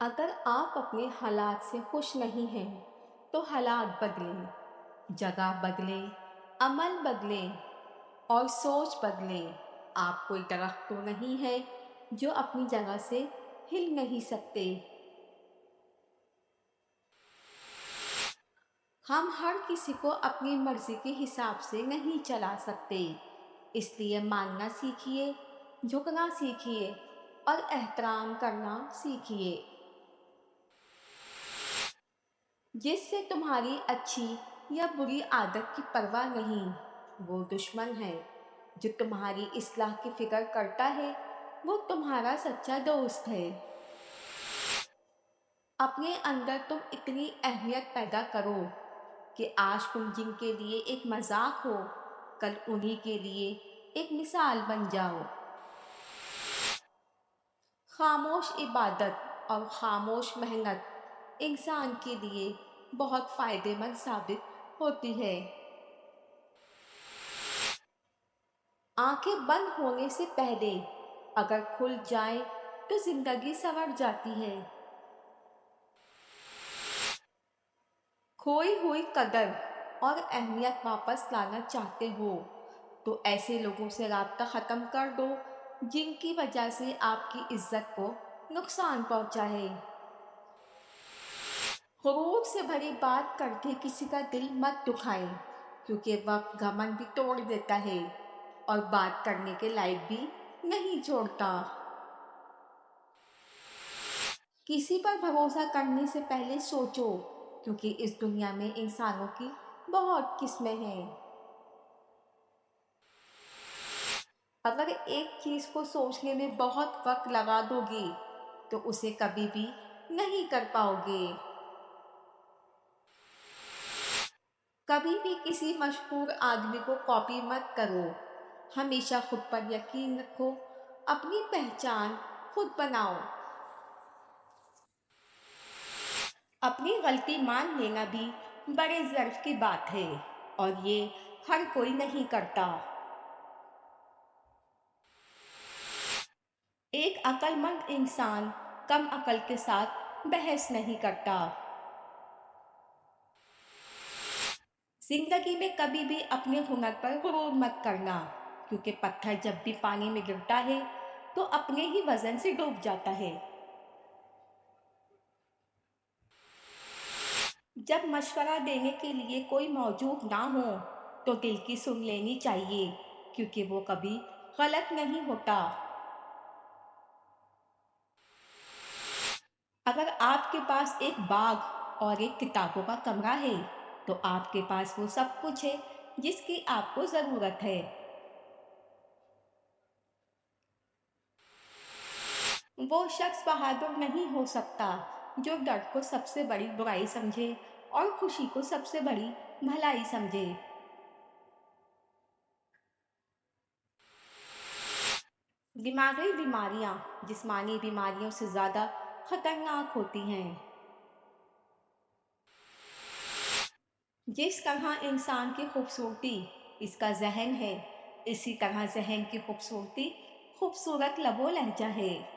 اگر آپ اپنے حالات سے خوش نہیں ہیں تو حالات بدلیں، جگہ بدلیں، عمل بدلیں اور سوچ بدلیں۔ آپ کوئی درخت تو نہیں ہے جو اپنی جگہ سے ہل نہیں سکتے۔ ہم ہر کسی کو اپنی مرضی کے حساب سے نہیں چلا سکتے، اس لیے ماننا سیکھیے، جھکنا سیکھیے اور احترام کرنا سیکھیے۔ جس سے تمہاری اچھی یا بری عادت کی پرواہ نہیں، وہ دشمن ہے۔ جو تمہاری اصلاح کی فکر کرتا ہے وہ تمہارا سچا دوست ہے۔ اپنے اندر تم اتنی اہمیت پیدا کرو کہ آج تم جن کے لیے ایک مذاق ہو، کل انہی کے لیے ایک مثال بن جاؤ۔ خاموش عبادت اور خاموش محنت انسان کے لیے بہت فائدہ مند ثابت ہوتی ہے۔ آنکھیں بند ہونے سے پہلے اگر کھل جائیں تو زندگی سنور جاتی ہے۔ کھوئی ہوئی قدر اور اہمیت واپس لانا چاہتے ہو تو ایسے لوگوں سے رابطہ ختم کر دو جن کی وجہ سے آپ کی عزت کو نقصان پہنچا ہے۔ غرور سے بھری بات کر کے کسی کا دل مت دکھائیں، کیونکہ وقت گھمنڈ بھی توڑ دیتا ہے اور بات کرنے کے لائق بھی نہیں چھوڑتا۔ کسی پر بھروسہ کرنے سے پہلے سوچو، کیونکہ اس دنیا میں انسانوں کی بہت قسمیں ہیں۔ اگر ایک چیز کو سوچنے میں بہت وقت لگا دو گے تو اسے کبھی بھی نہیں کر پاؤ گے۔ کبھی بھی کسی مشہور آدمی کو کاپی مت کرو، ہمیشہ خود پر یقین رکھو، اپنی پہچان خود بناؤ۔ اپنی غلطی مان لینا بھی بڑے ضرف کی بات ہے اور یہ ہر کوئی نہیں کرتا۔ ایک عقل مند انسان کم عقل کے ساتھ بحث نہیں کرتا۔ زندگی میں کبھی بھی اپنے ہنر پر غرور مت کرنا، کیونکہ پتھر جب بھی پانی میں گرتا ہے تو اپنے ہی وزن سے ڈوب جاتا ہے۔ جب مشورہ دینے کے لیے کوئی موجود نہ ہو تو دل کی سن لینی چاہیے، کیونکہ وہ کبھی غلط نہیں ہوتا۔ اگر آپ کے پاس ایک باغ اور ایک کتابوں کا کمرہ ہے تو آپ کے پاس وہ سب کچھ ہے جس کی آپ کو ضرورت ہے۔ وہ شخص بہادر نہیں ہو سکتا جو ڈر کو سب سے بڑی برائی سمجھے اور خوشی کو سب سے بڑی بھلائی سمجھے۔ دماغی بیماریاں جسمانی بیماریوں سے زیادہ خطرناک ہوتی ہیں۔ جس طرح انسان کی خوبصورتی اس کا ذہن ہے، اسی طرح ذہن کی خوبصورتی خوبصورت لب و لہجہ ہے۔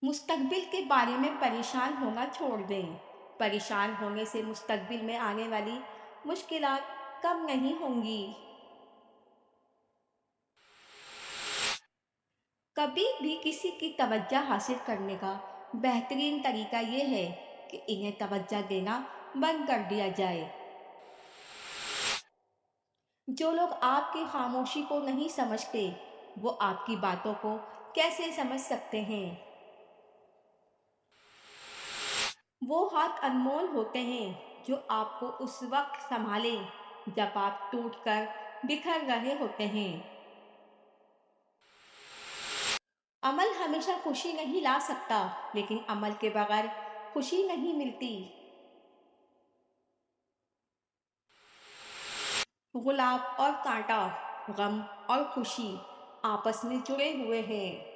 مستقبل کے بارے میں پریشان ہونا چھوڑ دیں۔ پریشان ہونے سے مستقبل میں آنے والی مشکلات کم نہیں ہوں گی۔ کبھی بھی کسی کی توجہ حاصل کرنے کا بہترین طریقہ یہ ہے کہ انہیں توجہ دینا بند کر دیا جائے۔ جو لوگ آپ کی خاموشی کو نہیں سمجھتے وہ آپ کی باتوں کو کیسے سمجھ سکتے ہیں؟ وہ ہاتھ انمول ہوتے ہیں جو آپ کو اس وقت سنبھالیں جب آپ ٹوٹ کر بکھر رہے ہوتے ہیں۔ عمل ہمیشہ خوشی نہیں لا سکتا، لیکن عمل کے بغیر خوشی نہیں ملتی۔ گلاب اور کانٹا، غم اور خوشی آپس میں جڑے ہوئے ہیں۔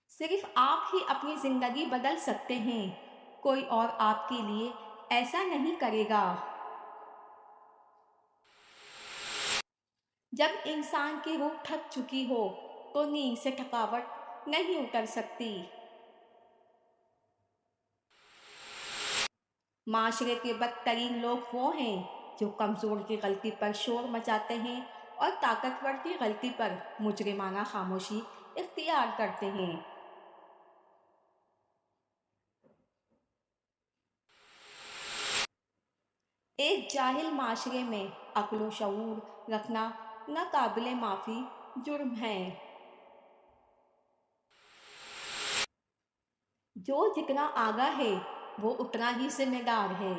صرف آپ ہی اپنی زندگی بدل سکتے ہیں، کوئی اور آپ کے لیے ایسا نہیں کرے گا۔ جب انسان کی روح تھک چکی ہو تو نیند سے تھکاوٹ نہیں اتر سکتی۔ معاشرے کے بدترین لوگ وہ ہیں جو کمزور کی غلطی پر شور مچاتے ہیں اور طاقتور کی غلطی پر مجرمانہ خاموشی اختیار کرتے ہیں۔ ایک جاہل معاشرے میں عقل و شعور رکھنا ناقابل معافی جرم ہے۔ جو جتنا آگاہ ہے وہ اتنا ہی ذمہ دار ہے۔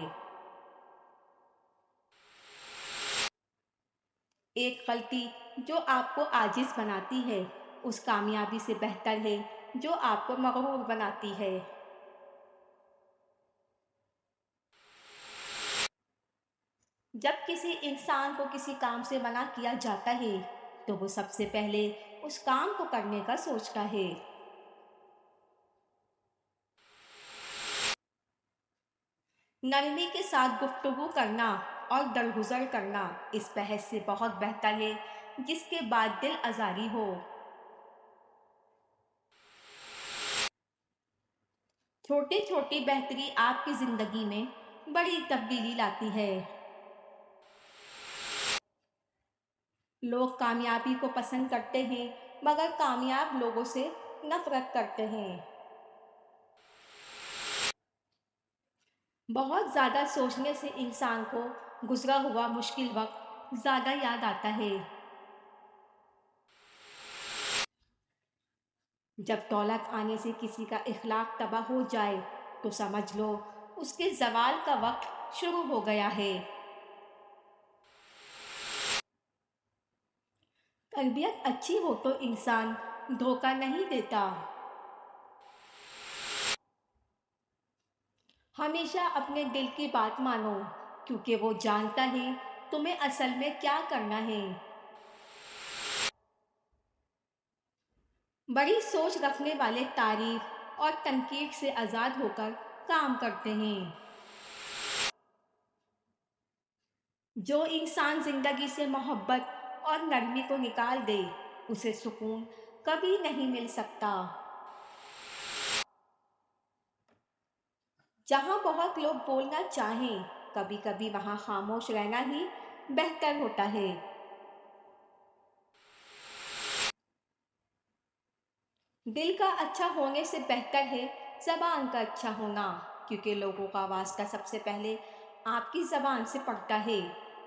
ایک غلطی جو آپ کو عاجز بناتی ہے اس کامیابی سے بہتر ہے جو آپ کو مغرور بناتی ہے۔ جب کسی انسان کو کسی کام سے منع کیا جاتا ہے تو وہ سب سے پہلے اس کام کو کرنے کا سوچتا ہے۔ نرمی کے ساتھ گفتگو کرنا اور درگزر کرنا اس بحث سے بہت بہتر ہے جس کے بعد دل آزاری ہو۔ چھوٹی چھوٹی بہتری آپ کی زندگی میں بڑی تبدیلی لاتی ہے۔ لوگ کامیابی کو پسند کرتے ہیں مگر کامیاب لوگوں سے نفرت کرتے ہیں۔ بہت زیادہ سوچنے سے انسان کو گزرا ہوا مشکل وقت زیادہ یاد آتا ہے۔ جب دولت آنے سے کسی کا اخلاق تباہ ہو جائے تو سمجھ لو اس کے زوال کا وقت شروع ہو گیا ہے۔ تربیت اچھی ہو تو انسان دھوکہ نہیں دیتا۔ ہمیشہ اپنے دل کی بات مانو کیونکہ وہ جانتا ہے تمہیں اصل میں کیا کرنا ہے۔ بڑی سوچ رکھنے والے تعریف اور تنقید سے آزاد ہو کر کام کرتے ہیں۔ جو انسان زندگی سے محبت اور نرمی کو نکال دے اسے سکون کبھی نہیں مل سکتا۔ جہاں بہت لوگ بولنا چاہیں کبھی کبھی وہاں خاموش رہنا ہی بہتر ہوتا ہے۔ دل کا اچھا ہونے سے بہتر ہے زبان کا اچھا ہونا کیونکہ لوگوں کا واسطہ سب سے پہلے آپ کی زبان سے پڑتا ہے۔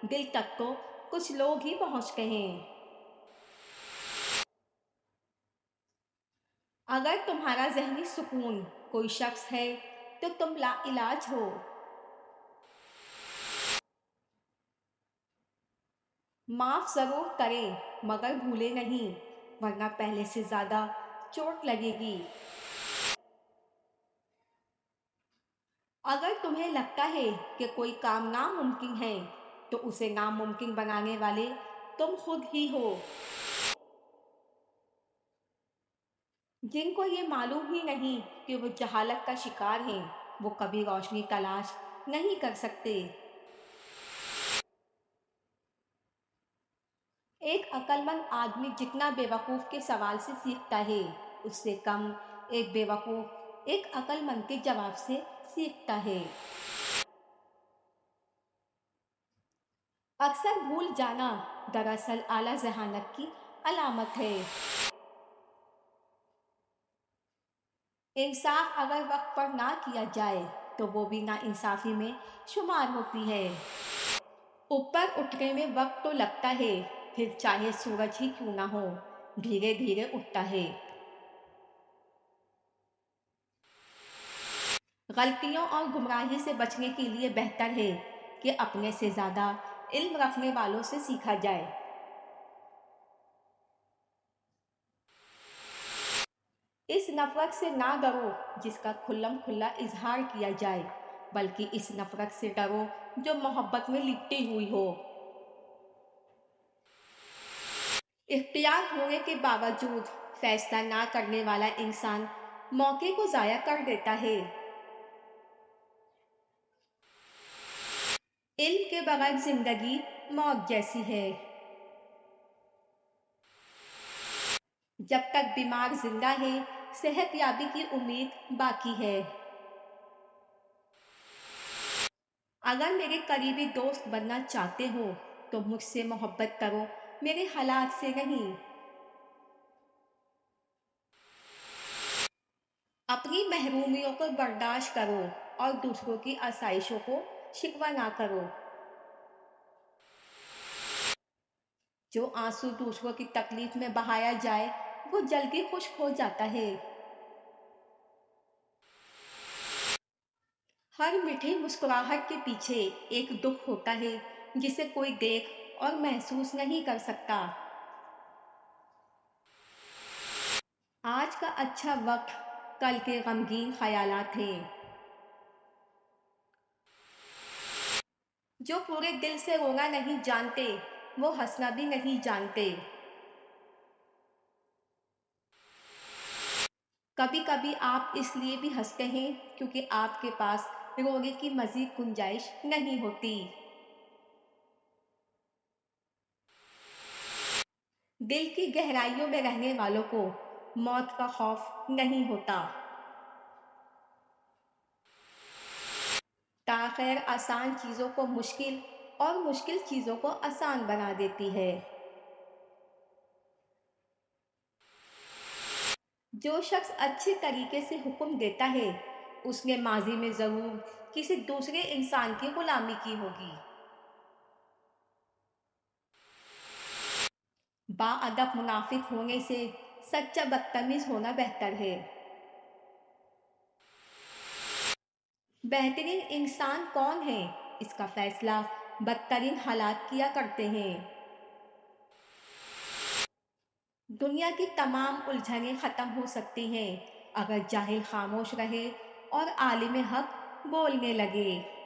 دل تک تو کچھ لوگ ہی پہنچتے ہیں۔ اگر تمہارا ذہنی سکون کوئی شخص ہے تو تم لا علاج ہو۔ معاف ضرور کریں مگر بھولے نہیں ورنہ پہلے سے زیادہ چوٹ لگے گی۔ اگر تمہیں لگتا ہے کہ کوئی کام ناممکن ہے تو اسے ناممکن بنانے والے تم خود ہی ہو۔ جن کو یہ معلوم ہی نہیں کہ وہ جہالت کا شکار ہیں وہ کبھی روشنی تلاش نہیں کر سکتے۔ ایک عقل مند آدمی جتنا بے وقوف کے سوال سے سیکھتا ہے اس سے کم ایک بے وقوف ایک عقل مند کے جواب سے سیکھتا ہے۔ اکثر بھول جانا دراصل اعلیٰ ذہانت کی علامت ہے۔ انصاف اگر وقت پر نہ کیا جائے تو وہ بھی ناانصافی میں شمار ہوتی ہے۔ اوپر اٹھنے میں وقت تو لگتا ہے پھر چاہے سورج ہی کیوں نہ ہو دھیرے دھیرے اٹھتا ہے۔ غلطیوں اور گمراہی سے بچنے کے لیے بہتر ہے کہ اپنے سے زیادہ علم رکھنے والوں سے سیکھا جائے۔ اس نفرت سے نہ ڈرو جس کا کھلم کھلا اظہار کیا جائے بلکہ اس نفرت سے ڈرو جو محبت میں لپٹی ہوئی ہو۔ اختیار ہونے کے باوجود فیصلہ نہ کرنے والا انسان موقع کو ضائع کر دیتا ہے۔ علم کے بغیر زندگی موت جیسی ہے۔ جب تک بیمار زندہ ہے صحت یابی کی امید باقی ہے۔ اگر میرے قریبی دوست بننا چاہتے ہو تو مجھ سے محبت کرو، میرے حالات سے نہیں۔ اپنی محرومیوں کو برداشت کرو اور دوسروں کی آسائشوں کو شکوہ نہ کرو۔ جو آنسو دوسروں کی تکلیف میں بہایا جائے وہ جلدی خشک ہو جاتا ہے۔ ہر میٹھی مسکراہٹ کے پیچھے ایک دکھ ہوتا ہے جسے کوئی دیکھ اور محسوس نہیں کر سکتا۔ آج کا اچھا وقت کل کے غمگین خیالات ہیں۔ جو پورے دل سے رونا نہیں جانتے وہ ہنسنا بھی نہیں جانتے۔ کبھی کبھی آپ اس لیے بھی ہنستے ہیں کیونکہ آپ کے پاس رونے کی مزید گنجائش نہیں ہوتی۔ دل کی گہرائیوں میں رہنے والوں کو موت کا خوف نہیں ہوتا۔ تاخیر آسان چیزوں کو مشکل اور مشکل چیزوں کو آسان بنا دیتی ہے۔ جو شخص اچھے طریقے سے حکم دیتا ہے اس نے ماضی میں ضرور کسی دوسرے انسان کی غلامی کی ہوگی۔ باادب منافق ہونے سے سچا بدتمیز ہونا بہتر ہے۔ بہترین انسان کون ہے اس کا فیصلہ بدترین حالات کیا کرتے ہیں۔ دنیا کی تمام الجھنیں ختم ہو سکتی ہیں اگر جاہل خاموش رہے اور عالم حق بولنے لگے۔